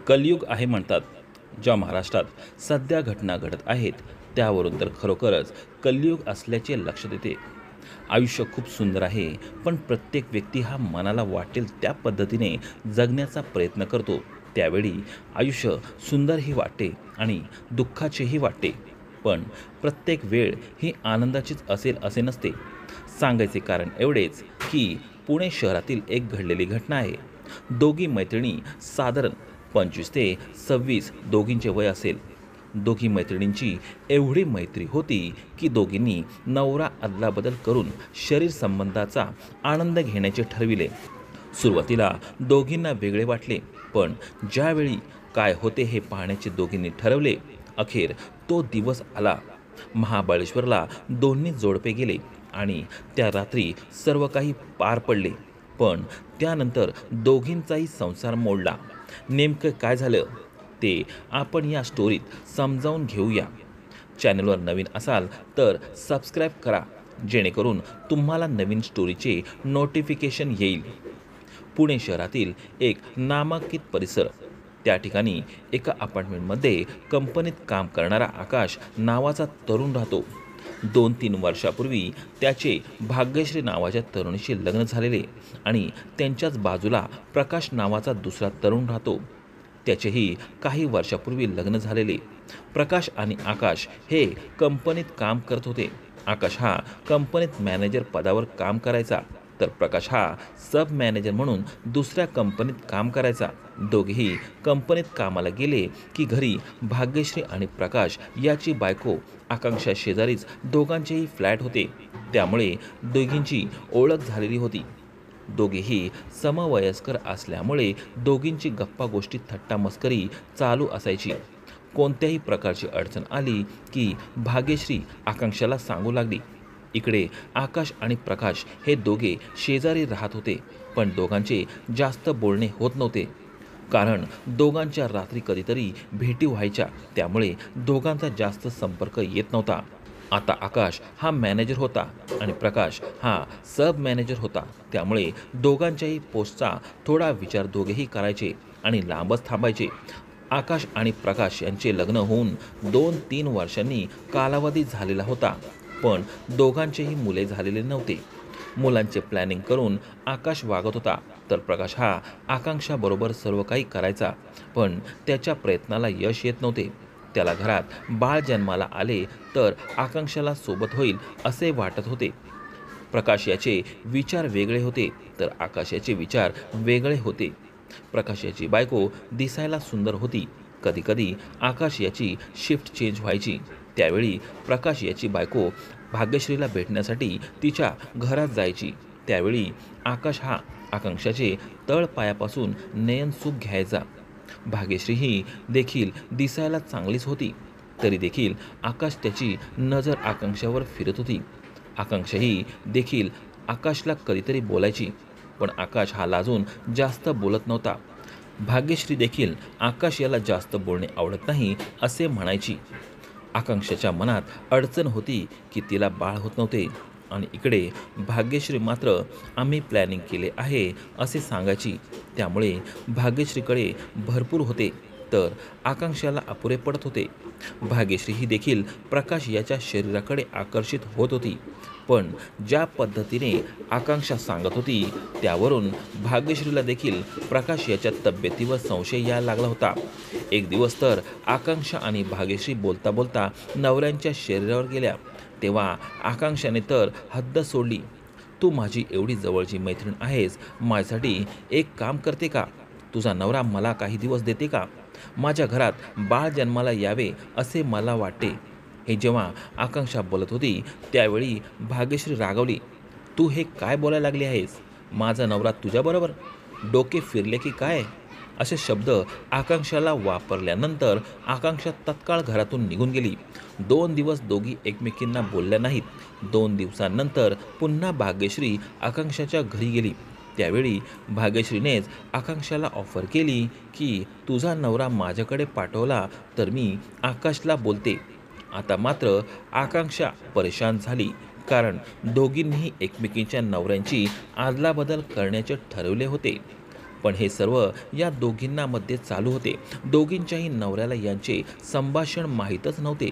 कलियुग आहे म्हणतात. ज्या महाराष्ट्रात सध्या घटना घडत आहेत त्यावरून तर खरोखरच कलियुग असल्याचे लक्षात येते. आयुष्य खूप सुंदर आहे, पण प्रत्येक व्यक्ती हा मनाला वाटेल त्या पद्धतीने जगण्याचा प्रयत्न करतो. त्यावेळी आयुष्य सुंदरही वाटते आणि दुःखाचेही वाटते. पण प्रत्येक वेळ ही आनंदाचीच असेल असे नसते. सांगायचे कारण एवढेच की पुणे शहरातील एक घडलेली घटना आहे. दोघी मैत्रिणी, साधारण 25 ते 26 दोघींचे वय असेल. दोघी मैत्रिणींची एवढी मैत्री होती की दोघींनी नवरा अदलाबदल करून शरीर संबंधाचा आनंद घेण्याचे ठरविले. सुरुवातीला दोघींना वेगळे वाटले, पण ज्यावेळी काय होते हे पाहण्याचे दोघींनी ठरवले. अखेर तो दिवस आला. महाबळेश्वरला दोन्ही जोडपे गेले आणि त्या रात्री सर्व काही पार पडले. पण त्यानंतर दोघींचाही संसार मोडला. नेमकं काय झालं ते आपण या स्टोरीत समजावून घेऊया. चॅनलवर नवीन असाल तर सबस्क्राईब करा, जेणेकरून तुम्हाला नवीन स्टोरीचे नोटिफिकेशन येईल. पुणे शहरातील एक नामांकित परिसर. त्या ठिकाणी एका अपार्टमेंटमध्ये कंपनीत काम करणारा आकाश नावाचा तरुण राहतो. 2-3 वर्षापूर्वी त्याचे भाग्यश्री नावाच्या तरुणीशी लग्न झालेले आणि त्यांच्याच बाजूला प्रकाश नावाचा दुसरा तरुण राहतो. त्याचेही काही वर्षापूर्वी लग्न झालेले. प्रकाश आणि आकाश हे कंपनीत काम करत होते. आकाश हा कंपनीत मॅनेजर पदावर काम करायचा, तर प्रकाश हा सब मॅनेजर म्हणून दुसऱ्या कंपनीत काम करायचा. दोघेही कंपनीत कामाला गेले की घरी भाग्यश्री आणि प्रकाश याची बायको आकांक्षा शेजारीच दोघांचेही फ्लॅट होते. त्यामुळे दोघींची ओळख झालेली होती. दोघेही समवयस्कर असल्यामुळे दोघींची गप्पा गोष्टी थट्टा मस्करी चालू असायची. कोणत्याही प्रकारची अडचण आली की भाग्यश्री आकांक्षाला सांगू लागली. इकडे आकाश आणि प्रकाश हे दोघे शेजारी राहत होते, पण दोघांचे जास्त बोलणे होत नव्हते. कारण दोघांच्या रात्री कधीतरी भेटी व्हायच्या, त्यामुळे दोघांचा जास्त संपर्क येत नव्हता. आता आकाश हा मॅनेजर होता आणि प्रकाश हा सब मॅनेजर होता. त्यामुळे दोघांच्याही पोस्टचा थोडा विचार दोघेही करायचे आणि लांबच थांबायचे. आकाश आणि प्रकाश यांचे लग्न होऊन 2-3 वर्षांनी कालावधी झालेला होता, पण दोघांचेही मुले झालेले नव्हते. मुलांचे प्लॅनिंग करून आकाश वागत होता, तर प्रकाश हा आकांक्षाबरोबर सर्व काही करायचा, पण त्याच्या प्रयत्नाला यश येत नव्हते. त्याला घरात बाळ जन्माला आले तर आकांक्षाला सोबत होईल असे वाटत होते. प्रकाश याचे विचार वेगळे होते, तर आकाश याचे विचार वेगळे होते. प्रकाश याची बायको दिसायला सुंदर होती. कधीकधी आकाश याची शिफ्ट चेंज व्हायची. त्यावेळी प्रकाश याची बायको भाग्यश्रीला भेटण्यासाठी तिच्या घरात जायची. त्यावेळी आकाश हा आकांक्षाचे तळपायापासून नयनसुख घ्यायचा. भाग्यश्री ही देखील दिसायला चांगलीच होती, तरी देखील आकाश त्याची नजर आकांक्षावर फिरत होती. आकांक्षाही देखील आकाशला कधीतरी बोलायची, पण आकाश हा लाजून जास्त बोलत नव्हता. भाग्यश्री देखील आकाश याला जास्त बोलणे आवडत नाही असे म्हणायची. आकांक्षाच्या मनात अडचण होती की तिला बाळ होत नव्हते आणि इकडे भाग्यश्री मात्र आम्ही प्लॅनिंग केले आहे असे सांगायची. त्यामुळे भाग्यश्रीकडे भरपूर होते, तर आकांक्षाला अपुरे पडत होते. भाग्यश्री ही देखील प्रकाश याच्या शरीराकडे आकर्षित होत होती, पण ज्या पद्धतीने आकांक्षा सांगत होती त्यावरून भाग्यश्रीला देखील प्रकाश याच्या तब्येतीवर संशय यायला लागला होता. एक दिवस तर आकांक्षा आणि भाग्यश्री बोलता बोलता नवऱ्यांच्या शरीरावर गेल्या. तेव्हा आकांक्षाने तर हद्द सोडली. तू माझी एवढी जवळची मैत्रीण आहेस, माझ्यासाठी एक काम करते का? तुझा नवरा मला काही दिवस देते का? माझ्या घरात बाळ जन्माला यावे असे मला वाटते. हे जेव्हा आकांक्षा बोलत होती त्यावेळी भाग्यश्री रागावली. तू हे काय बोलायला लागली आहेस? माझा नवरा तुझ्याबरोबर? डोके फिरले की काय? असे शब्द आकांक्षाला वापरल्यानंतर आकांक्षा तत्काळ घरातून निघून गेली. 2 दिवस दोघी एकमेकींना बोलल्या नाहीत. 2 दिवसांनंतर पुन्हा भाग्यश्री आकांक्षाच्या घरी गेली. त्यावेळी भाग्यश्रीनेच आकांक्षाला ऑफर केली की तुझा नवरा माझ्याकडे पाठवला तर मी आकाशला बोलते. आता मात्र आकांक्षा परेशान झाली, कारण दोघींनीही एकमेकींच्या नवऱ्यांची आदलाबदल करण्याचे ठरवले होते. पण हे सर्व या दोघींना मध्ये चालू होते. दोघींच्याही नवऱ्याला यांचे संभाषण माहीतच नव्हते.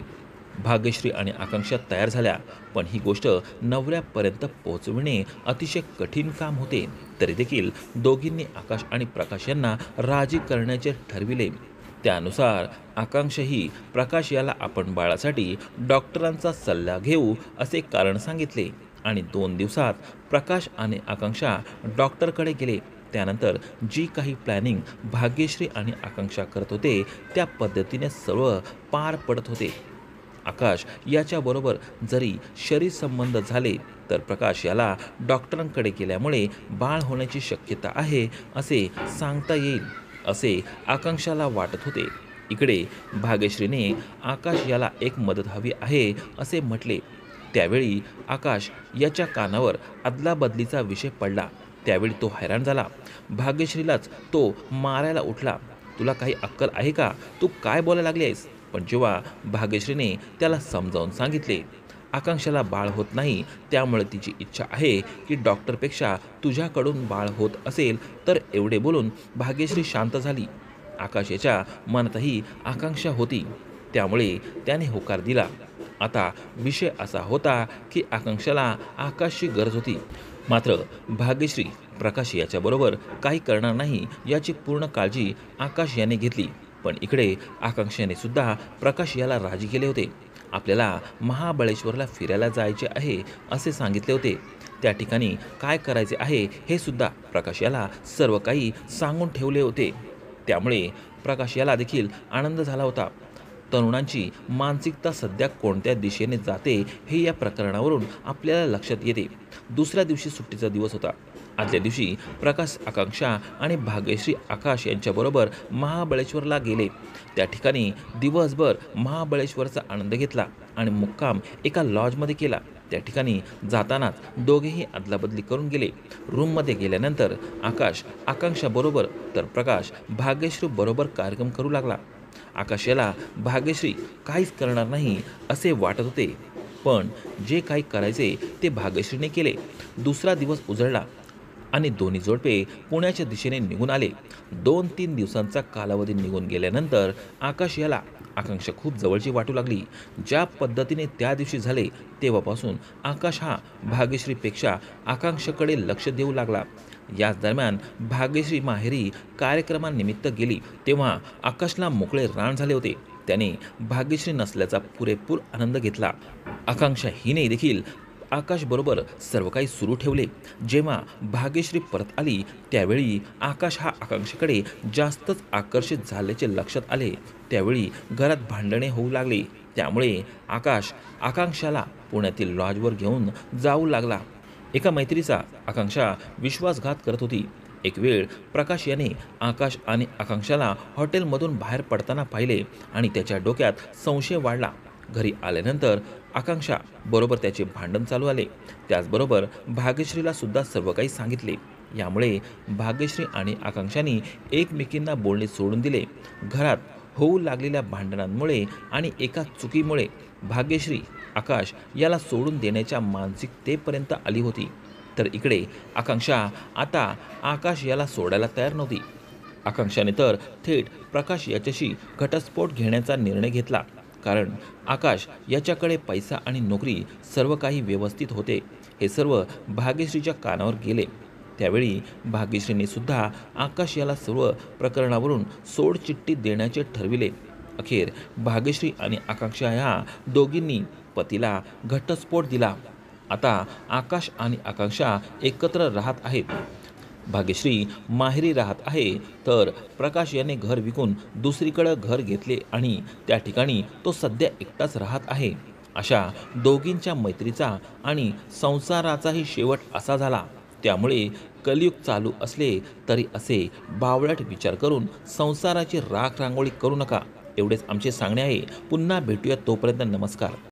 भाग्यश्री आणि आकांक्षा तयार झाल्या, पण ही गोष्ट नवऱ्यापर्यंत पोहोचविणे अतिशय कठीण काम होते. तरी देखील दोघींनी आकाश आणि प्रकाश यांना राजी करण्याचे ठरविले. त्यानुसार आकांक्षाही प्रकाश याला आपण बाळासाठी डॉक्टरांचा सल्ला घेऊ असे कारण सांगितले आणि 2 दिवसात प्रकाश आणि आकांक्षा डॉक्टरकडे गेले. त्यानंतर जी काही प्लॅनिंग भाग्यश्री आणि आकांक्षा करत होते त्या पद्धतीने सर्व पार पडत होते. आकाश याच्याबरोबर जरी शरीर संबंध झाले तर प्रकाश याला डॉक्टरांकडे गेल्यामुळे बाळ होण्याची शक्यता आहे असे सांगता येईल असे आकांक्षाला वाटत होते. इकडे भाग्यश्रीने आकाश याला एक मदत हवी आहे असे म्हटले. त्यावेळी आकाश याच्या कानावर अदलाबदलीचा विषय पडला. त्यावेळी तो हैराण झाला. भाग्यश्रीलाच तो मारायला उठला. तुला काही अक्कल आहे का? तू काय बोलायला लागली आहेस? पण जेव्हा भाग्यश्रीने त्याला समजावून सांगितले, आकांक्षाला बाळ होत नाही, त्यामुळे तिची इच्छा आहे की डॉक्टरपेक्षा तुझ्याकडून बाळ होत असेल तर एवढे बोलून भाग्यश्री शांत झाली. आकाश याच्या मनातही आकांक्षा होती, त्यामुळे त्याने होकार दिला. आता विषय असा होता की आकांक्षाला आकाशची गरज होती. मात्र भाग्यश्री प्रकाश याच्याबरोबर काही करणार नाही याची पूर्ण काळजी आकाश याने घेतली. पण इकडे आकांक्षाने सुद्धा प्रकाश याला राजी केले होते. आपल्याला महाबळेश्वरला फिरायला जायचे आहे असे सांगितले होते. त्या ठिकाणी काय करायचे आहे हे सुद्धा प्रकाश याला सर्व काही सांगून ठेवले होते. त्यामुळे प्रकाश याला देखील आनंद झाला होता. तरुणांची मानसिकता सध्या कोणत्या दिशेने जाते हे या प्रकरणावरून आपल्याला लक्षात येते. दुसऱ्या दिवशी सुट्टीचा दिवस होता. आदल्या दिवशी प्रकाश आकांक्षा आणि भाग्यश्री आकाश यांच्याबरोबर महाबळेश्वरला गेले. त्या ठिकाणी दिवसभर महाबळेश्वरचा आनंद घेतला आणि मुक्काम एका लॉजमध्ये केला. त्या ठिकाणी जातानाच दोघेही अदलाबदली करून गेले. रूममध्ये गेल्यानंतर आकाश आकांक्षाबरोबर तर प्रकाश भाग्यश्रीबरोबर कार्यक्रम करू लागला. आकाश याला भाग्यश्री काहीच करणार नाही असे वाटत होते, पण जे काही करायचे ते भाग्यश्रीने केले. दुसरा दिवस उजळला आणि दोन्ही जोडपे पुण्याच्या दिशेने निघून आले. 2-3 दिवसांचा कालावधी निघून गेल्यानंतर आकाश याला आकांक्षा खूप जवळची वाटू लागली. ज्या पद्धतीने त्या दिवशी झाले तेव्हापासून आकाश हा भाग्यश्रीपेक्षा आकांक्षाकडे लक्ष देऊ लागला. याच दरम्यान भाग्यश्री माहेरी कार्यक्रमानिमित्त गेली तेव्हा आकाशला मोकळे रान झाले होते. त्याने भाग्यश्री नसल्याचा पुरेपूर आनंद घेतला. आकांक्षा हिने देखील आकाशबरोबर सर्व काही सुरू ठेवले. जेव्हा भाग्यश्री परत आली त्यावेळी आकाश हा आकांक्षेकडे जास्तच आकर्षित झाल्याचे लक्षात आले. त्यावेळी घरात भांडणे होऊ लागली. त्यामुळे आकाश आकांक्षाला पुण्यातील लॉजवर घेऊन जाऊ लागला. एका मैत्रीचा आकांक्षा विश्वासघात करत होती. एक वेळ प्रकाश याने आकाश आणि आकांक्षाला हॉटेलमधून बाहेर पडताना पाहिले आणि त्याच्या डोक्यात संशय वाढला. घरी आल्यानंतर आकांक्षा बरोबर त्याचे भांडण चालू आले. त्याचबरोबर भाग्यश्रीला सुद्धा सर्व काही सांगितले. यामुळे भाग्यश्री आणि आकांक्षांनी एकमेकींना बोलणे सोडून दिले. घरात होऊ लागलेल्या भांडणांमुळे आणि एका चुकीमुळे भाग्यश्री आकाश याला सोडून देण्याच्या मानसिकतेपर्यंत आली होती. तर इकडे आकांक्षा आता आकाश याला सोडायला तयार नव्हती. आकांक्षाने तर थेट प्रकाश याच्याशी घटस्फोट घेण्याचा निर्णय घेतला. कारण आकाश याच्याकडे पैसा आणि नोकरी सर्व काही व्यवस्थित होते. हे सर्व भाग्यश्रीच्या कानावर गेले. त्यावेळी भाग्यश्रीने सुद्धा आकाश याला सर्व प्रकरणावरून सोडचिठ्ठी देण्याचे ठरविले. अखेर भाग्यश्री आणि आकांक्षा ह्या दोघींनी पतीला घटस्फोट दिला. आता आकाश आणि आकांक्षा एकत्र राहत आहेत. भाग्यश्री माहेरी राहत आहे तर प्रकाश याने घर विकून दुसरीकडे घर घेतले आणि त्या ठिकाणी तो सध्या एकटाच राहत आहे. अशा दोघींच्या मैत्रीचा आणि संसाराचाही शेवट असा झाला. त्यामुळे कलियुग चालू असले तरी असे बावळट विचार करून संसाराची राख रांगोळी करू नका, एवढेच आमचे सांगणे आहे. पुन्हा भेटूया, तोपर्यंत नमस्कार.